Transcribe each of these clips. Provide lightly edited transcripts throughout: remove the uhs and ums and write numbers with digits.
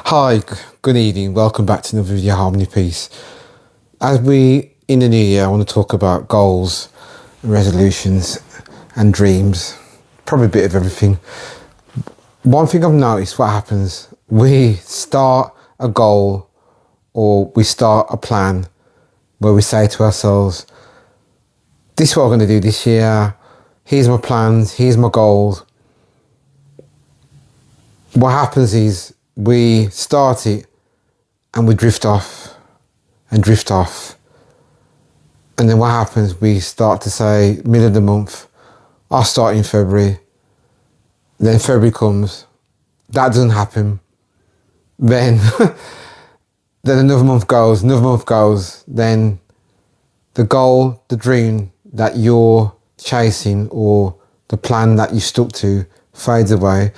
Hi, good evening. Welcome back to another video, Harmony Piece. As we in the new year, I want to talk about goals, resolutions, and dreams. Probably a bit of everything. One thing I've noticed, what happens, we start a goal or we start a plan where we say to ourselves, this is what I'm going to do this year. Here's my plans. Here's my goals. What happens is we start it and we drift off and drift off. And then what happens, we start to say, middle of the month, I'll start in February. Then February comes. That doesn't happen. Then, then another month goes. Then the goal, the dream that you're chasing or the plan that you stuck to fades away.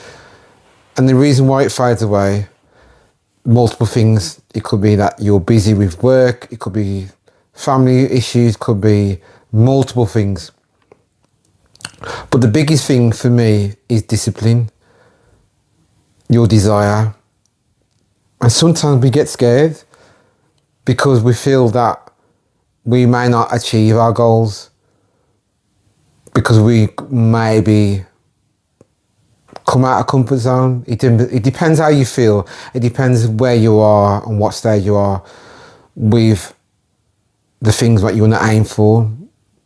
And the reason why it fades away, multiple things. It could be that you're busy with work. It could be family issues. It could be multiple things. But the biggest thing for me is discipline, your desire. And sometimes we get scared because we feel that we may not achieve our goals because we maybe come out of comfort zone. It depends how you feel. It depends where you are and what stage you are with the things that you want to aim for.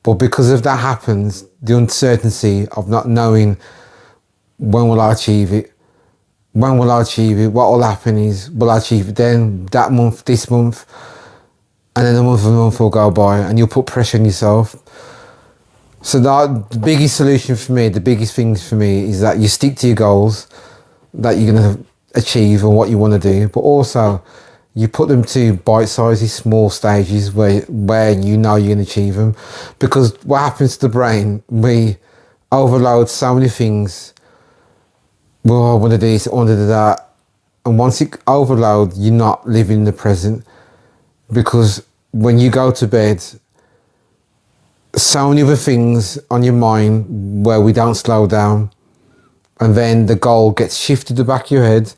But because if that happens, the uncertainty of not knowing when will I achieve it, what will happen is, will I achieve it then, that month, this month, and then a month will go by and you'll put pressure on yourself. So the biggest solution for me, the biggest things for me is that you stick to your goals that you're going to achieve and what you want to do, but also you put them to bite-sized, small stages where you know you can achieve them. Because what happens to the brain, we overload so many things. Well, I want to do this, I want to do that. And once it overloads, you're not living in the present. Because when you go to bed, so many other things on your mind where we don't slow down, and then the goal gets shifted to the back of your head,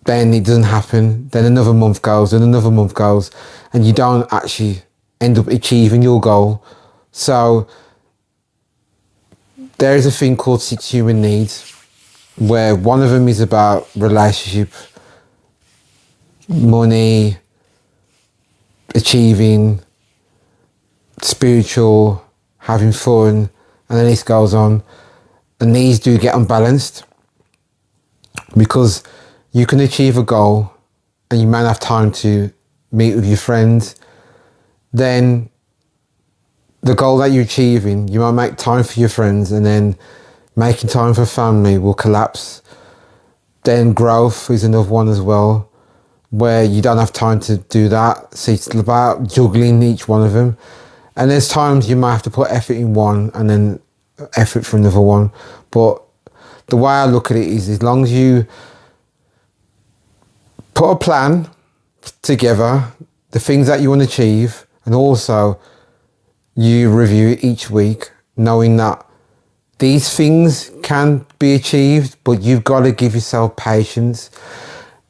then it doesn't happen, then another month goes and another month goes and you don't actually end up achieving your goal. So there is a thing called 6 human needs, where one of them is about relationship, money, achieving, spiritual, having fun, and the list goes on. And these do get unbalanced because you can achieve a goal and you might have time to meet with your friends. Then the goal that you're achieving, you might make time for your friends, and then making time for family will collapse. Then growth is another one as well, where you don't have time to do that. So it's about juggling each one of them. And there's times you might have to put effort in one and then effort for another one. But the way I look at it is, as long as you put a plan together, the things that you want to achieve, and also you review it each week, knowing that these things can be achieved, but you've got to give yourself patience,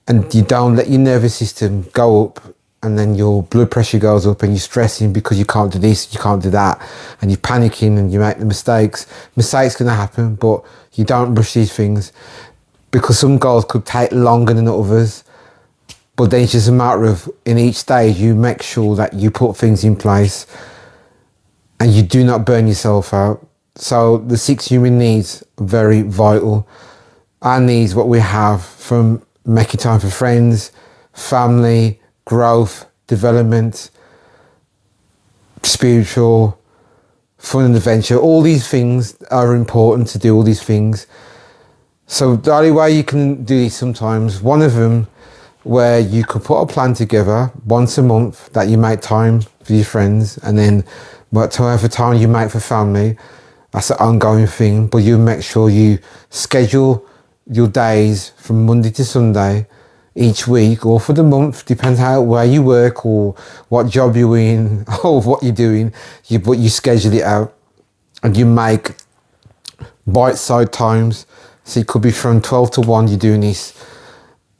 and you don't let your nervous system go up, and then your blood pressure goes up and you're stressing because you can't do this, you can't do that, and you're panicking and you make the mistakes. Mistakes going to happen, but you don't rush these things, because some goals could take longer than others. But then it's just a matter of, in each stage, you make sure that you put things in place and you do not burn yourself out. So the 6 human needs are very vital. Our needs, what we have, from making time for friends, family, growth, development, spiritual, fun and adventure, all these things are important to do, all these things. So the only way you can do this sometimes, one of them, where you could put a plan together once a month that you make time for your friends, and then whatever time you make for family, that's an ongoing thing. But you make sure you schedule your days from Monday to Sunday each week, or for the month, depends where you work or what job you're in or what you're doing. But you schedule it out and you make bite-sized times. So it could be from 12 to 1 you're doing this,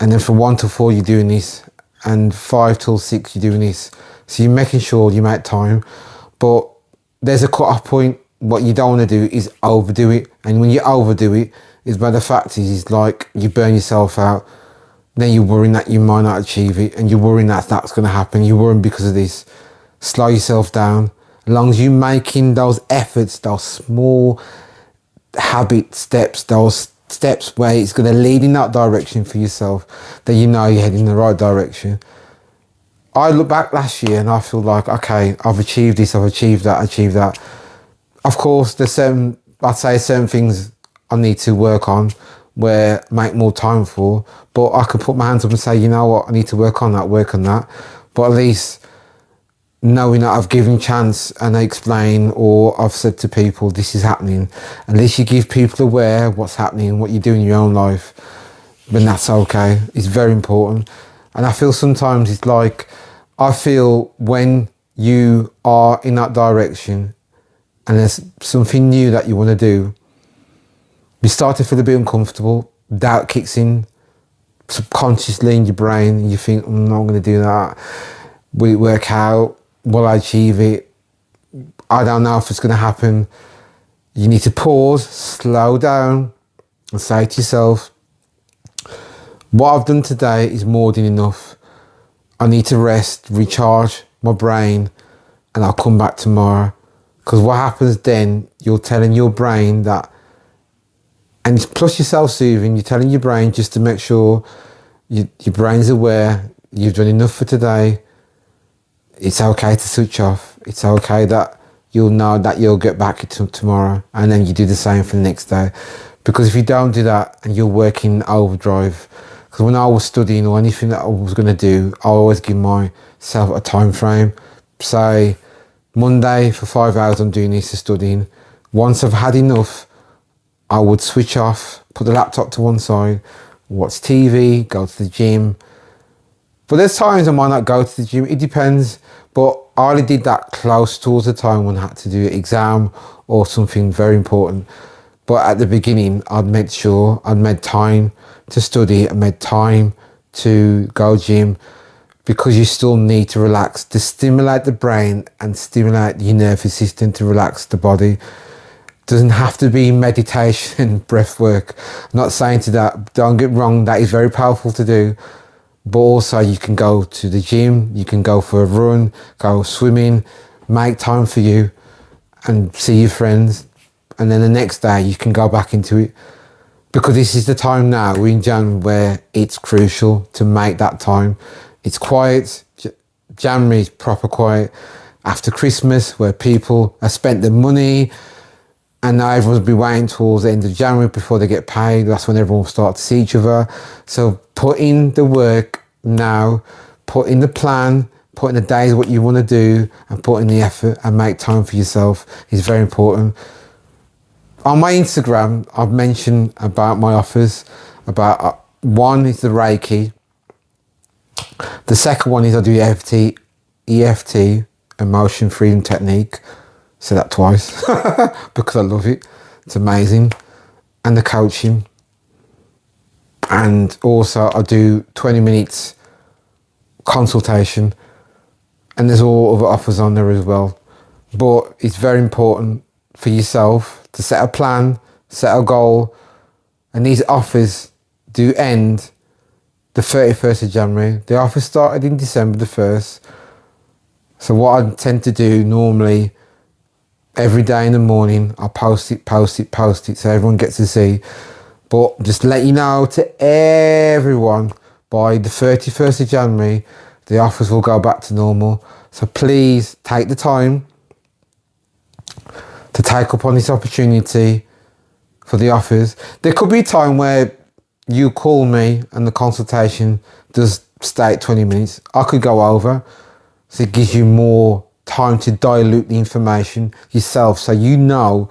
And then from 1 to 4 you're doing this, and 5 till 6 you're doing this. So you're making sure you make time, but there's a cut-off point. What you don't want to do is overdo it, and when you overdo it, is by the fact is like you burn yourself out. Then you're worrying that you might not achieve it, and you're worrying that that's going to happen. You're worrying because of this. Slow yourself down. As long as you're making those efforts, those small habit steps, those steps where it's going to lead in that direction for yourself, that you know you're heading in the right direction. I look back last year and I feel like, okay, I've achieved this, I've achieved that. Of course, there's certain things I need to work on, where make more time for, but I can put my hands up and say, you know what, I need to work on that. But at least knowing that I've given chance and I explain, or I've said to people, this is happening. At least you give people aware what's happening, what you do in your own life, then that's okay. It's very important. And I feel sometimes it's like, I feel when you are in that direction and there's something new that you want to do, you start to feel a bit uncomfortable, doubt kicks in subconsciously in your brain, and you think, I'm not going to do that. Will it work out? Will I achieve it? I don't know if it's going to happen. You need to pause, slow down, and say to yourself, what I've done today is more than enough. I need to rest, recharge my brain, and I'll come back tomorrow. Because what happens then, you're telling your brain that, and plus you're self-soothing, you're telling your brain just to make sure your brain's aware you've done enough for today. It's okay to switch off. It's okay that you'll know that you'll get back to tomorrow, and then you do the same for the next day. Because if you don't do that and you're working overdrive, because when I was studying or anything that I was going to do, I always give myself a time frame. Say, Monday for 5 hours I'm doing this, studying. Once I've had enough, I would switch off, put the laptop to one side, watch TV, go to the gym. But there's times I might not go to the gym, it depends. But I only did that close towards the time when I had to do an exam or something very important. But at the beginning, I'd made sure I'd made time to study, I made time to go gym, because you still need to relax, to stimulate the brain and stimulate your nervous system to relax the body. Doesn't have to be meditation, breath work. I'm not saying to that, don't get wrong, that is very powerful to do. But also you can go to the gym, you can go for a run, go swimming, make time for you and see your friends. And then the next day you can go back into it. Because this is the time now, we're in January, where it's crucial to make that time. It's quiet. January is proper quiet. After Christmas, where people have spent their money, and now everyone's been waiting towards the end of January before they get paid. That's when everyone will start to see each other. So put in the work now, put in the plan, put in the days what you want to do, and put in the effort and make time for yourself is very important. On my Instagram, I've mentioned about my offers. About one is the Reiki. The second one is I do EFT, emotion freedom technique. Say that twice because I love it. It's amazing. And the coaching. And also I do 20 minutes consultation. And there's all other offers on there as well. But it's very important for yourself to set a plan, set a goal. And these offers do end the 31st of January. The offer started in December the 1st. So what I tend to do normally, every day in the morning, I'll post it, so everyone gets to see. But just let you know to everyone, by the 31st of January, the offers will go back to normal. So please take the time to take up on this opportunity for the offers. There could be a time where you call me and the consultation does stay at 20 minutes. I could go over, so it gives you more time to dilute the information yourself, so you know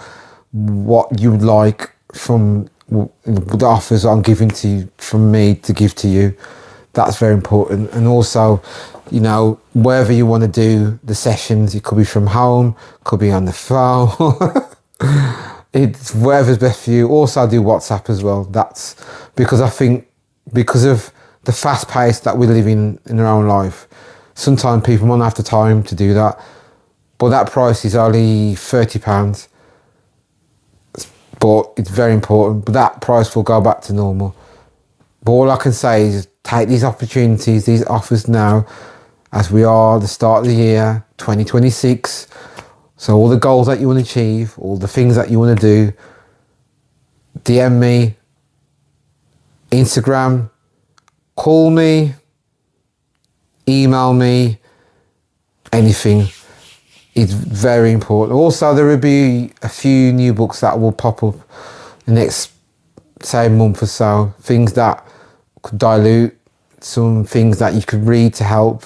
what you would like from the offers I'm giving to you, from me to give to you. That's very important. And also, you know, wherever you want to do the sessions, it could be from home, could be on the phone. It's whatever's best for you. Also, I do WhatsApp as well. That's because I think, because of the fast pace that we live in our own life. Sometimes people won't have the time to do that, but that price is only £30. But it's very important. But that price will go back to normal. But all I can say is take these opportunities, these offers now, as we are at the start of the year, 2026. So all the goals that you want to achieve, all the things that you want to do, DM me, Instagram, call me, email me, anything. It's very important. Also, there will be a few new books that will pop up the next, say, month or so. Things that could dilute, some things that you could read to help,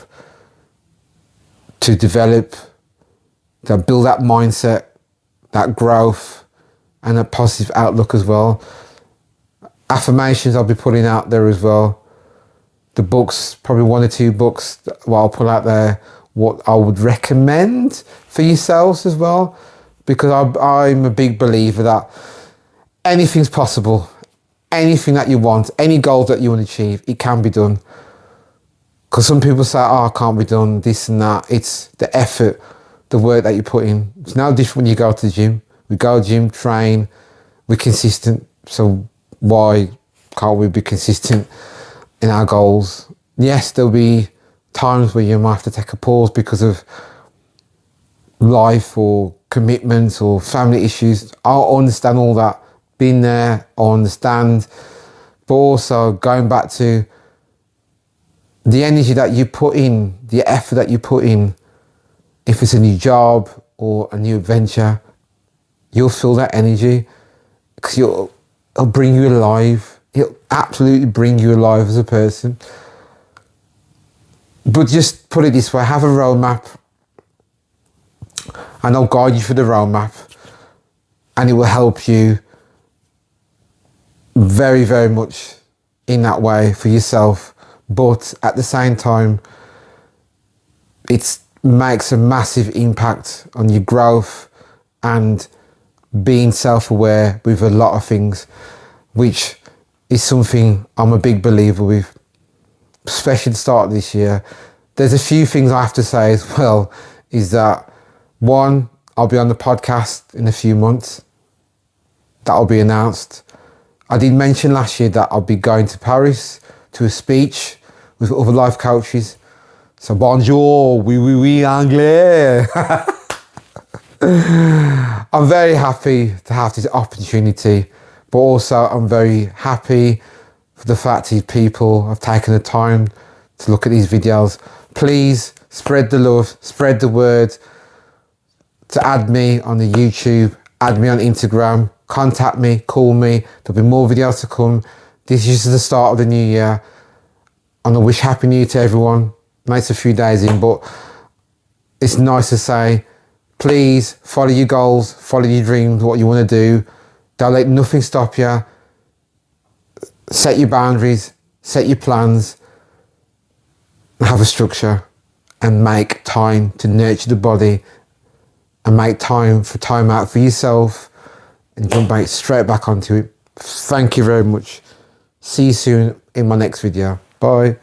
to develop, to build that mindset, that growth, and a positive outlook as well. Affirmations I'll be putting out there as well. The books, probably 1 or 2 books that I'll put out there, what I would recommend for yourselves as well, because I'm a big believer that anything's possible. Anything that you want, any goal that you want to achieve, it can be done. Because some people say, oh, it can't be done, this and that. It's the effort, the work that you put in. It's no different when you go to the gym. We go to the gym, train, we're consistent. So why can't we be consistent in our goals? Yes, there'll be times where you might have to take a pause because of life or commitments or family issues. I'll understand all that. Been there, I understand. But also going back to the energy that you put in, the effort that you put in, if it's a new job or a new adventure, you'll feel that energy because it'll bring you alive. It'll absolutely bring you alive as a person. But just put it this way, have a roadmap and I'll guide you through the roadmap and it will help you very, very much in that way for yourself. But at the same time, it makes a massive impact on your growth and being self-aware with a lot of things, which is something I'm a big believer with, especially at the start of this year. There's a few things I have to say as well, is that one, I'll be on the podcast in a few months. That'll be announced. I did mention last year that I'll be going to Paris to a speech with other life coaches. So bonjour, oui, anglais. I'm very happy to have this opportunity, but also I'm very happy for the fact that people have taken the time to look at these videos. Please spread the love, spread the word, to add me on the YouTube, add me on Instagram, contact me, call me. There'll be more videos to come. This is just the start of the new year. And I wish Happy New Year to everyone. I know it's a few days in, but it's nice to say, please follow your goals, follow your dreams, what you want to do. Don't let nothing stop you. Set your boundaries, set your plans, have a structure, and make time to nurture the body, and make time out for yourself, and jump straight back onto it. Thank you very much. See you soon in my next video. Bye.